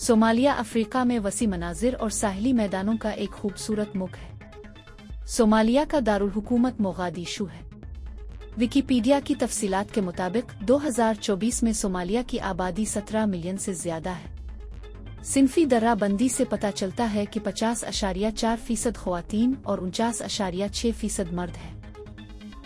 Somalia Africa में वसी मनाजिर और साहिली मैदानों का एक खूबसूरत मुल्क है। सोमालिया का दारुल हुकूमत मोगादिशु है। विकिपीडिया की तफसीलात के मुताबिक 2024 में सोमालिया की आबादी 17 मिलियन से ज्यादा है। सिनफी दर्राबंदी से पता चलता है कि 50.4% ख़वातीन और 49.6% मर्द हैं।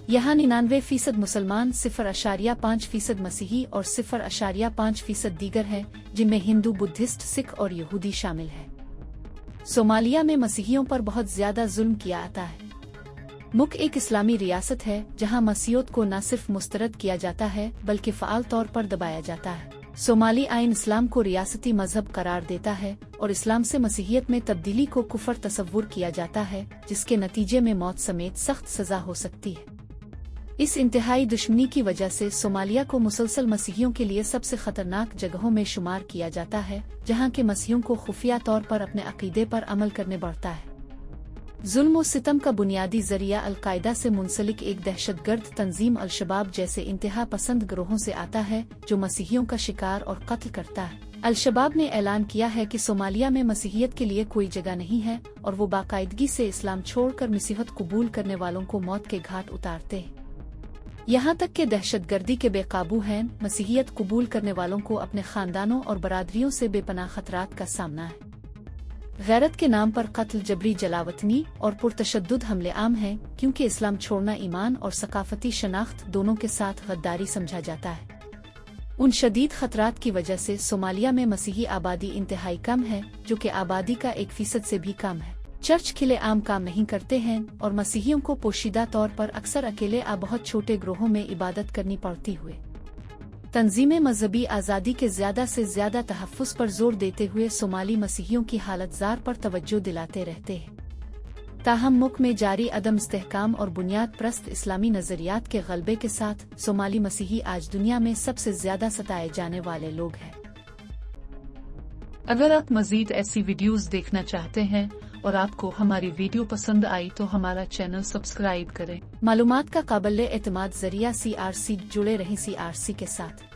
यहाँ 99% मुसलमान, 0.5% मसीही और 0.5% दीगर हैं, जिनमें हिंदू, बुद्धिस्ट, सिख और यहूदी शामिल हैं। सोमालिया में मसीहियों पर बहुत ज्यादा जुल्म किया आता है। मुल्क एक इस्लामी रियासत है जहाँ मसीहों को न सिर्फ मुस्तरद किया जाता है बल्कि फ़आल तौर पर दबाया जाता है। सोमाली आइन इस्लाम को रियासती मजहब करार देता है और इस्लाम से मसीहियत में तब्दीली को कुफर तस्वुर किया जाता है, जिसके नतीजे में मौत समेत सख्त सजा हो सकती है। इस इंतहाई दुश्मनी की वजह से सोमालिया को मुसलसल मसीहियों के लिए सबसे खतरनाक जगहों में शुमार किया जाता है, जहाँ के मसीहियों को खुफिया तौर पर अपने अकीदे पर अमल करने पड़ता है। जुल्म और सितम का बुनियादी जरिया अल-कायदा से मुंसलिक एक दहशतगर्द तंजीम अल-शबाब जैसे इंतहा पसंद गिरोहों से आता है, जो मसीहियों का शिकार और कत्ल करता है। अल-शबाब ने ऐलान किया है कि सोमालिया में मसीहियत के लिए कोई जगह नहीं है और वो बाकायदगी से इस्लाम छोड़कर मसीहत कबूल करने वालों को मौत के घाट उतारते हैं। यहाँ तक कि दहशतगर्दी के बेकाबू हैं मसीहियत कबूल करने वालों को अपने खानदानों और बरादरियों से बेपनाह खतरात का सामना है। गैरत के नाम पर कत्ल, जबरी जलावतनी और पुरतशद्दुद हमले आम हैं, क्योंकि इस्लाम छोड़ना ईमान और सकाफती शनाख्त दोनों के साथ गद्दारी समझा जाता है। उन शदीद खतरात की वजह से सोमालिया में मसीही आबादी इंतहाई कम है, जो कि आबादी का 1% से भी कम है। चर्च किले आम काम नहीं करते हैं और मसीहियों को पोशीदा तौर पर अक्सर अकेले बहुत छोटे ग्रोहों में इबादत करनी पड़ती हुए। तंजीमें मजहबी आज़ादी के ज़्यादा से ज़्यादा तहफ़्फ़ुज़ पर जोर देते हुए सोमाली मसीहियों की हालत ज़ार पर तवज्जो दिलाते रहते हैं। ताहम मुल्क में जारी अदम इस्तेहकाम और बुनियाद प्रस्त इस्लामी नज़रियात के गलबे के साथ सोमाली मसीही आज दुनिया में सबसे ज़्यादा सताए जाने वाले लोग हैं। अगर आप मज़ीद ऐसी वीडियोज़ देखना चाहते हैं और आपको हमारी वीडियो पसंद आई तो हमारा चैनल सब्सक्राइब करें। मालूमात का काबिल एतमाद जरिया CRC जुड़े रहें CRC के साथ।